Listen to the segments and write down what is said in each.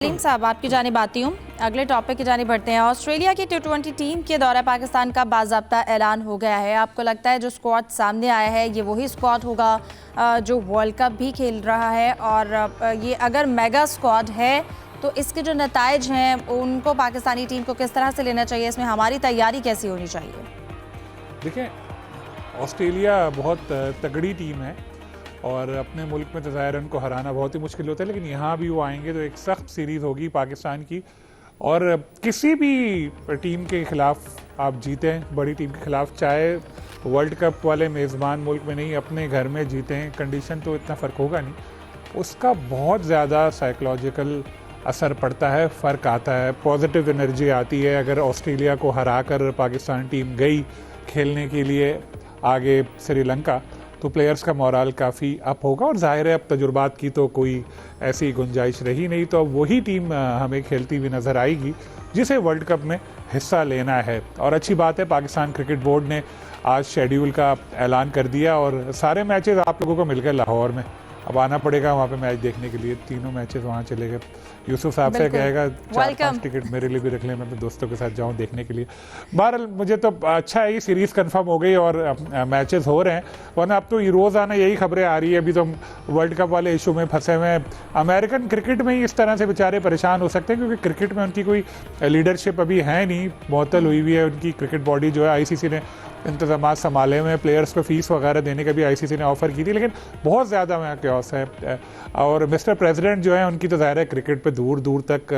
सलीम साहब, आपकी जानिब आती हूँ। अगले टॉपिक की जानिब बढ़ते हैं। ऑस्ट्रेलिया की T20 टीम के दौरे पाकिस्तान का बाज़ाब्ता ऐलान हो गया है। आपको लगता है जो स्क्वाड सामने आया है ये वही स्क्वाड होगा जो वर्ल्ड कप भी खेल रहा है? और ये अगर मेगा स्क्वाड है तो इसके जो नताइज हैं उनको पाकिस्तानी टीम को किस तरह से लेना चाहिए? इसमें हमारी तैयारी कैसी होनी चाहिए? देखिए, ऑस्ट्रेलिया बहुत तगड़ी टीम है और अपने मुल्क में तो ज़ाहिर है उनको हराना बहुत ही मुश्किल होता है, लेकिन यहाँ भी वो आएंगे तो एक सख्त सीरीज़ होगी पाकिस्तान की। और किसी भी टीम के ख़िलाफ़ आप जीतें, बड़ी टीम के ख़िलाफ़, चाहे वर्ल्ड कप वाले मेज़बान मुल्क में नहीं अपने घर में जीतें, कंडीशन तो इतना फ़र्क होगा नहीं, उसका बहुत ज़्यादा साइकोलॉजिकल असर पड़ता है, फ़र्क आता है, पॉजिटिव एनर्जी आती है। अगर ऑस्ट्रेलिया को हरा कर पाकिस्तान टीम गई खेलने के लिए आगे श्रीलंका, तो प्लेयर्स का मोराल काफ़ी अप होगा। और ज़ाहिर है अब तजुर्बात की तो कोई ऐसी गुंजाइश रही नहीं, तो अब वही टीम हमें खेलती हुई नज़र आएगी जिसे वर्ल्ड कप में हिस्सा लेना है। और अच्छी बात है, पाकिस्तान क्रिकेट बोर्ड ने आज शेड्यूल का ऐलान कर दिया और सारे मैचेस आप लोगों को मिलकर लाहौर में अब आना पड़ेगा वहाँ पे मैच देखने के लिए। तीनों मैचेस वहाँ चले गए। यूसुफ साहब से कहेगा 4-5 टिकट मेरे लिए भी रख लें, मैं अपने दोस्तों के साथ जाऊँ देखने के लिए। बहरहाल मुझे तो अच्छा है, ये सीरीज़ कंफर्म हो गई और मैचेस हो रहे हैं, वरना अब तो रोज़ाना यही खबरें आ रही है। अभी तो हम वर्ल्ड कप वाले इशू में फंसे हुए हैं। अमेरिकन क्रिकेट में ही इस तरह से बेचारे परेशान हो सकते हैं क्योंकि क्रिकेट में उनकी कोई लीडरशिप अभी है नहीं, मुअत्तल हुई हुई है उनकी क्रिकेट बॉडी जो है। ICC ने इंतजाम संभाले हुए, प्लेयर्स को फ़ीस वगैरह देने का भी ICC ने ऑफ़र की थी, लेकिन बहुत ज़्यादा वहाँ क्योस है। और मिस्टर प्रेसिडेंट जो है उनकी तो ज़ाहिर है क्रिकेट पे दूर दूर तक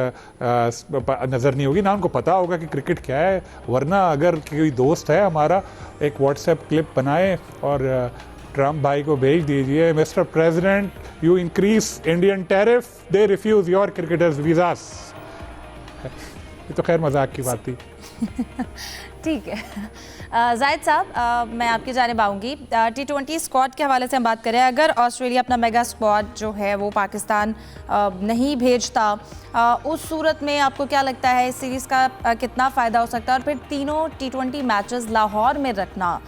नज़र नहीं होगी, ना उनको पता होगा कि क्रिकेट क्या है। वरना अगर कोई दोस्त है हमारा, एक व्हाट्सएप क्लिप बनाए और ट्रम्प भाई को भेज दीजिए, mister president you increase Indian tariff, they refuse your cricketers visas. ये तो खैर मजाक की बात थी। ठीक है जाहिद साहब, मैं आपकी जानिब आऊँगी। T20 स्क्वाड के हवाले से हम बात करें, अगर ऑस्ट्रेलिया अपना मेगा स्क्वाड जो है वो पाकिस्तान नहीं भेजता, उस सूरत में आपको क्या लगता है इस सीरीज़ का कितना फ़ायदा हो सकता है? और फिर तीनों T20 मैचेस लाहौर में रखना,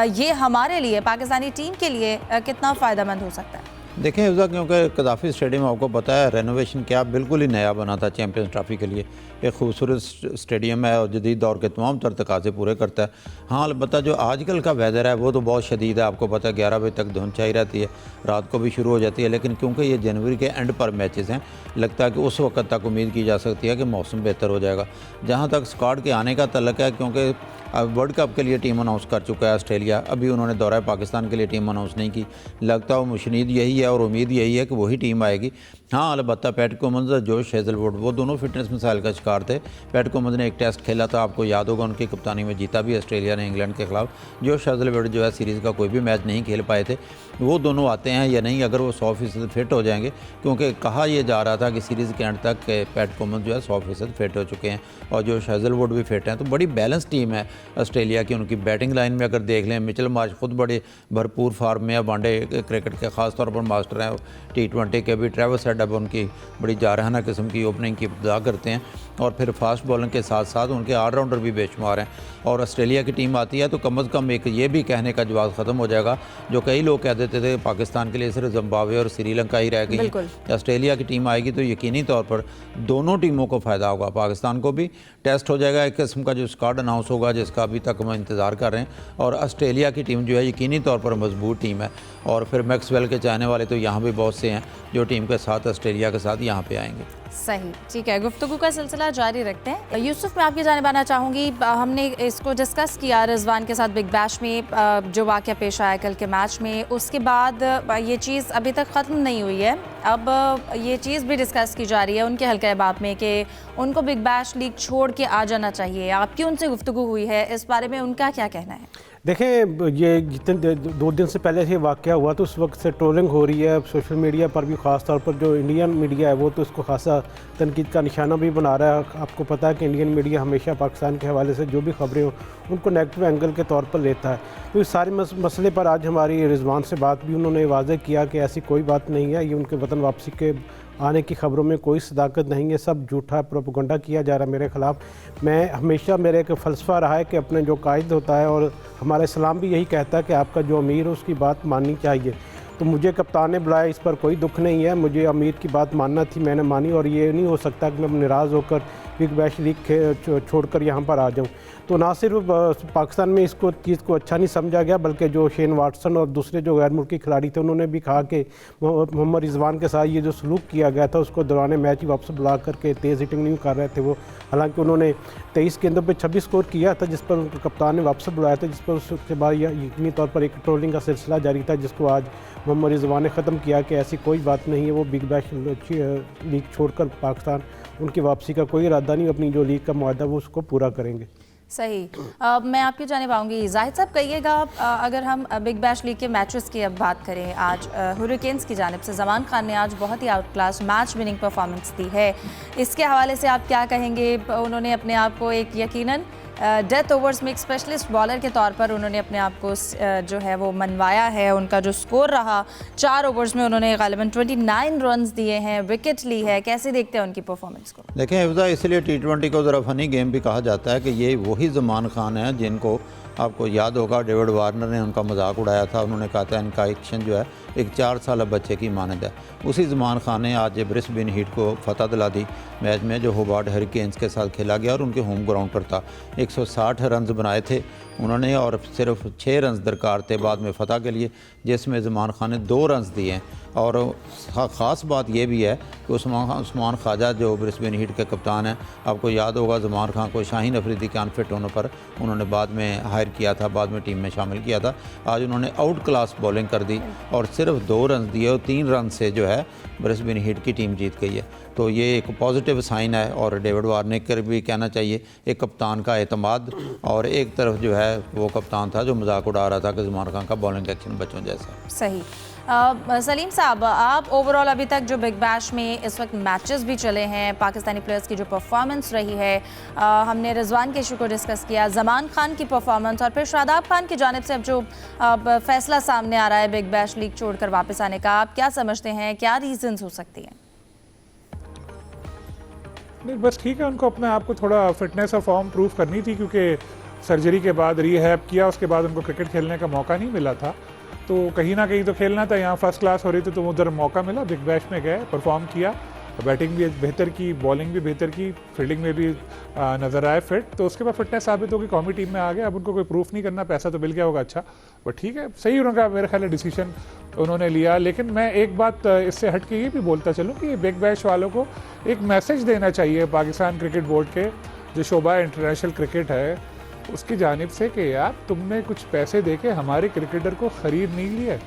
ये हमारे लिए, पाकिस्तानी टीम के लिए कितना फ़ायदेमंद हो सकता है? देखें हिफ्ज़ा, क्योंकि कदाफ़ी स्टेडियम आपको पता है रेनोवेशन क्या बिल्कुल ही नया बना था चैम्पियंस ट्रॉफी के लिए। एक खूबसूरत स्टेडियम है और जदीद दौर के तमाम तर तकाज़े पूरे करता है। हाँ, अलबत्ता जो आजकल का वेदर है वो तो बहुत शदीद है। आपको पता है 11 बजे तक धुंध छाई रहती है, रात को भी शुरू हो जाती है। लेकिन क्योंकि ये जनवरी के एंड पर मैचेस हैं, लगता है कि उस वक्त तक उम्मीद की जा सकती है कि मौसम बेहतर हो जाएगा। जहाँ तक स्क्वाड के आने का तल्लक है, क्योंकि वर्ल्ड कप के लिए टीम अनाउंस कर चुका है ऑस्ट्रेलिया, अभी उन्होंने दौरा पाकिस्तान के लिए टीम अनाउंस नहीं की। लगता है मुशनीद यही है और उम्मीद यही है कि वही टीम आएगी। हाँ, अलबत्ता पैट कमिंस और जोश हेज़लवुड वो दोनों फिटनेस मिसाइल का शिकार थे। पैट कमिंस ने एक टेस्ट खेला था, आपको याद होगा, उनकी कप्तानी में जीता भी ऑस्ट्रेलिया ने इंग्लैंड के खिलाफ। जोश हेज़लवुड जो है सीरीज़ का कोई भी मैच नहीं खेल पाए थे। वो दोनों आते हैं या नहीं, अगर वो 100% फिट हो जाएंगे, क्योंकि कहा यह जा रहा था कि सीरीज़ के एंड तक पैट कमिंस जो है 100% फिट हो चुके हैं और जोश हेज़लवुड भी फिट हैं। तो बड़ी बैलेंस टीम है ऑस्ट्रेलिया की। उनकी बैटिंग लाइन में अगर देख लें, मिचेल मार्श खुद बड़े भरपूर फार्म में है, वनडे क्रिकेट के ख़ास तौर पर मास्टर हैं। T20 के भी ट्रेविस हेड अब उनकी बड़ी जारहाना किस्म की ओपनिंग की इब्तिदा करते हैं और फिर फास्ट बॉलिंग के साथ साथ उनके ऑलराउंडर भी बेशुमार हैं। और ऑस्ट्रेलिया की टीम आती है तो कम अज़ कम एक ये भी कहने का जवाब ख़त्म हो जाएगा जो कई लोग कह देते थे पाकिस्तान के लिए सिर्फ जिम्बाब्वे और श्रीलंका ही रह गई। ऑस्ट्रेलिया की टीम आएगी तो यकीनी तौर पर दोनों टीमों को फ़ायदा होगा। पाकिस्तान को भी टेस्ट हो जाएगा, एक किस्म का जो स्क्वाड अनाउंस होगा जिसका अभी तक हम इंतज़ार कर रहे हैं। और ऑस्ट्रेलिया की टीम जो है यकीनी तौर पर मजबूत टीम है। और फिर मैक्सवेल के चाहने वाले तो यहाँ भी बहुत से हैं जो टीम के साथ ऑस्ट्रेलिया के साथ यहाँ पे आएंगे। सही, ठीक है, गुफ्तगू का सिलसिला जारी रखते हैं। यूसुफ, मैं आपकी जानिब आना चाहूँगी। हमने इसको डिस्कस किया रिजवान के साथ बिग बैश में, जो वाक़या पेश आया कल के मैच में, उसके बाद ये चीज़ अभी तक ख़त्म नहीं हुई है। अब ये चीज़ भी डिस्कस की जा रही है उनके हल्का बाप में कि उनको बिग बैश लीग छोड़ के आ जाना चाहिए। आपकी उनसे गुफ्तगू हुई है, इस बारे में उनका क्या कहना है? देखें, ये जितने 2 दिन से पहले से वाक़या हुआ तो उस वक्त से ट्रोलिंग हो रही है सोशल मीडिया पर भी, ख़ास तौर पर जो इंडियन मीडिया है वो तो इसको खासा तनकीद का निशाना भी बना रहा है। आपको पता है कि इंडियन मीडिया हमेशा पाकिस्तान के हवाले से जो भी खबरें हों उनको नेगेटिव एंगल के तौर पर लेता है। तो इस सारे मसले पर आज हमारी रिजवान से बात भी उन्होंने वाज़ेह किया कि ऐसी कोई बात नहीं है, ये उनके वतन वापसी के आने की खबरों में कोई सदाकत नहीं है, सब झूठा प्रोपेगेंडा किया जा रहा है मेरे ख़िलाफ़। मैं हमेशा, मेरा एक फ़लसफ़ा रहा है कि अपने जो कायद होता है और हमारा इस्लाम भी यही कहता है कि आपका जो अमीर है उसकी बात माननी चाहिए। तो मुझे कप्तान ने बुलाया, इस पर कोई दुख नहीं है। मुझे अमीर की बात मानना थी, मैंने मानी, और ये नहीं हो सकता कि मैं नाराज़ होकर बिग बैश लीग छोड़कर यहाँ पर आ जाऊँ। तो ना सिर्फ पाकिस्तान में इसको चीज़ को अच्छा नहीं समझा गया, बल्कि जो शेन वाटसन और दूसरे जो गैर मुल्की खिलाड़ी थे उन्होंने भी कहा कि मोहम्मद रिजवान के साथ ये जो सलूक किया गया था उसको दौरान मैच ही वापस बुला करके तेज़ हिटिंग नहीं कर रहे थे वो। हालांकि उन्होंने 23 गेंदों पे 26 स्कोर किया था, जिस पर उनको कप्तान ने वापस बुलाया था, जिस पर उसके बाद यकीनी तौर पर एक ट्रोलिंग का सिलसिला जारी था, जिसको आज मोहम्मद रिजवान ने ख़त्म किया कि ऐसी कोई बात नहीं है, वो बिग बैश लीग छोड़कर पाकिस्तान उनकी वापसी का कोई इरादा नहीं, अपनी जो लीग का मुआहदा वो उसको पूरा करेंगे। सही। मैं आपकी जाने पाऊंगी जाहिद साहब, कहिएगा अगर हम बिग बैश लीग के मैचेस की अब बात करें, आज हुरिकेन्स की जानिब से जमान खान ने आज बहुत ही out class match winning performance दी है, इसके हवाले से आप क्या कहेंगे? उन्होंने अपने आप को एक यकीनन डेथ ओवर्स में एक स्पेशलिस्ट बॉलर के तौर पर उन्होंने अपने आप को जो है वो मनवाया है। उनका जो स्कोर रहा 4 ओवर्स में उन्होंने गालिबन 29 रन्स दिए हैं, विकेट ली है, कैसे देखते हैं उनकी परफॉर्मेंस को? देखें हिफ्ज़ा, इसलिए T20 को ज़रा फ़नी गेम भी कहा जाता है कि ये वही ज़मान खान है जिनको आपको याद होगा डेविड वार्नर ने उनका मजाक उड़ाया था। उन्होंने कहा था इनका एक्शन जो है एक 4 साल बच्चे की मानद है। उसी ज़मान खान ने आज ब्रिस्बेन हीट को फतह दिला दी मैच में जो होबार्ट हरिकेन्स के साथ खेला गया और उनके होम ग्राउंड पर था। 160 रन बनाए थे उन्होंने और सिर्फ 6 रन दरकार थे बाद में फ़तह के लिए, जिसमें ज़मान खान ने 2 रन दिए हैं। और ख़ास बात यह भी है कि उस्मान ख्वाजा जो ब्रिस्बेन हीट के कप्तान हैं, आपको याद होगा ज़मान खान को शाहीन अफरीदी के अनफिट होने पर उन्होंने बाद में हायर किया था, बाद में टीम में शामिल किया था। आज उन्होंने आउट क्लास बॉलिंग कर दी और सिर्फ 2 रन दिए और 3 रन से जो है ब्रिस्बेन हीट की टीम जीत गई है। तो ये एक पॉजिटिव साइन है और डेविड वार्नर को भी कहना चाहिए, एक कप्तान का एतमाद, और एक तरफ जो है वो कप्तान था जो मजाक उड़ा रहा था कि ज़मान खान का बॉलिंग एक्शन बच्चों जैसा। सही। सलीम साहब, आप ओवरऑल अभी तक जो बिग बैश में इस वक्त मैचेस भी चले हैं, पाकिस्तानी प्लेयर्स की जो परफॉर्मेंस रही है, हमने रिजवान के इशू को डिस्कस किया, ज़मान खान की परफॉर्मेंस, और फिर शादाब खान की जानिब से अब जो फैसला सामने आ रहा है बिग बैश लीग छोड़कर वापस आने का, आप क्या समझते हैं, क्या रीजंस हो सकती हैं? नहीं, बस ठीक है, उनको अपने आप को थोड़ा फिटनेस और फॉर्म प्रूव करनी थी, क्योंकि सर्जरी के बाद रीहैब किया, उसके बाद उनको क्रिकेट खेलने का मौका नहीं मिला था। तो कहीं ना कहीं तो खेलना था, यहाँ फर्स्ट क्लास हो रही थी तो उधर मौका मिला, बिग बैश में गए, परफॉर्म किया, बैटिंग भी बेहतर की, बॉलिंग भी बेहतर की, फील्डिंग में भी नज़र आए फिट। तो उसके बाद फिटनेस साबित होगी, कौमी टीम में आ गए। अब उनको कोई प्रूफ नहीं करना, पैसा तो मिल गया होगा अच्छा, बट ठीक है, सही उनका मेरे ख्याल है डिसीजन उन्होंने लिया। लेकिन मैं एक बात इससे हट के ये भी बोलता चलूँ कि बिग बैश वालों को एक मैसेज देना चाहिए पाकिस्तान क्रिकेट बोर्ड के, जो शोबा इंटरनेशनल क्रिकेट है उसकी जानिब से, कि यार तुमने कुछ पैसे देके हमारे क्रिकेटर को ख़रीद नहीं लिया,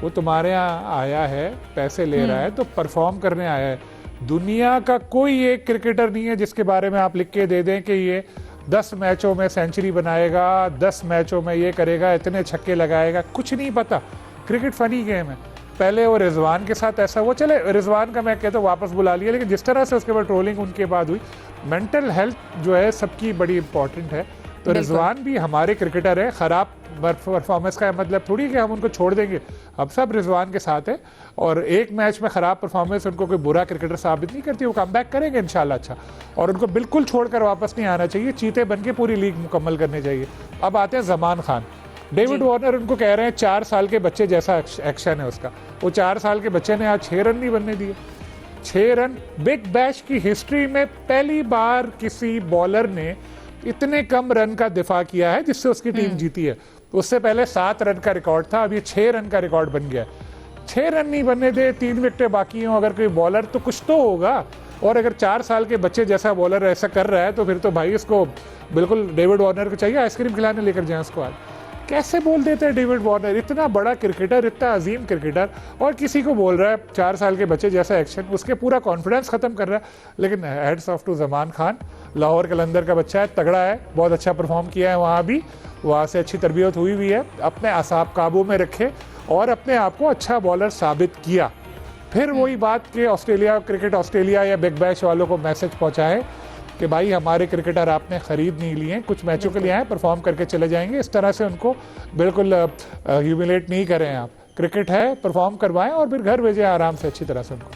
वो तुम्हारे यहाँ आया है, पैसे ले रहा है तो परफॉर्म करने आया है। दुनिया का कोई एक क्रिकेटर नहीं है जिसके बारे में आप लिख के दे दें कि ये 10 मैचों में सेंचुरी बनाएगा, 10 मैचों में ये करेगा, इतने छक्के लगाएगा, कुछ नहीं पता। क्रिकेट फ़नी गेम है। पहले वो रिजवान के साथ ऐसा, वो चले रिजवान का मैं कहता हूँ वापस बुला लिया, लेकिन जिस तरह से उसके बाद ट्रोलिंग उनके बाद हुई, मेंटल हेल्थ जो है सबकी बड़ी इंपॉर्टेंट है। तो रिजवान भी हमारे क्रिकेटर है, ख़राब परफॉर्मेंस का मतलब थोड़ी कि हम उनको छोड़ देंगे, हम सब रिजवान के साथ है, और एक मैच में ख़राब परफॉर्मेंस उनको कोई बुरा क्रिकेटर साबित नहीं करती, वो कम बैक करेंगे इंशाल्लाह अच्छा, और उनको बिल्कुल छोड़कर वापस नहीं आना चाहिए, चीते बन के पूरी लीग मुकम्मल करनी चाहिए। अब आते हैं ज़मान खान। डेविड वार्नर उनको कह रहे हैं 4 साल के बच्चे जैसा एक्शन है उसका, वो 4 साल के बच्चे ने आज 6 रन नहीं बनने दिए। 6 रन बिग बैश की हिस्ट्री में पहली बार किसी बॉलर ने इतने कम रन का दिफा किया है जिससे उसकी टीम जीती है। उससे पहले 7 रन का रिकॉर्ड था, अब ये 6 रन का रिकॉर्ड बन गया। 6 रन नहीं बनने दे, 3 विकेटें बाकी हों अगर कोई बॉलर, तो कुछ तो होगा। और अगर 4 साल के बच्चे जैसा बॉलर ऐसा कर रहा है तो फिर तो भाई इसको बिल्कुल डेविड वार्नर को चाहिए आइसक्रीम खिलाने लेकर जाएं उसको। आज कैसे बोल देते हैं डेविड वार्नर, इतना बड़ा क्रिकेटर, इतना अजीम क्रिकेटर, और किसी को बोल रहा है 4 साल के बच्चे जैसा एक्शन, उसके पूरा कॉन्फिडेंस ख़त्म कर रहा है। लेकिन हेड्स ऑफ टू ज़मान खान, लाहौर कलंदर का बच्चा है, तगड़ा है, बहुत अच्छा परफॉर्म किया है, वहाँ भी वहाँ से अच्छी तरबियत हुई है, अपने असाब काबू में रखे और अपने आप को अच्छा बॉलर साबित किया। फिर वही बात कि ऑस्ट्रेलिया, क्रिकेट ऑस्ट्रेलिया या बिग बैश वालों को मैसेज पहुँचाए कि भाई हमारे क्रिकेटर आपने ख़रीद नहीं लिए, कुछ मैचों के लिए आए, परफॉर्म करके चले जाएंगे। इस तरह से उनको बिल्कुल ह्यूमिलेट नहीं करें आप, क्रिकेट है, परफॉर्म करवाएं और फिर घर भेजें आराम से अच्छी तरह से उनको।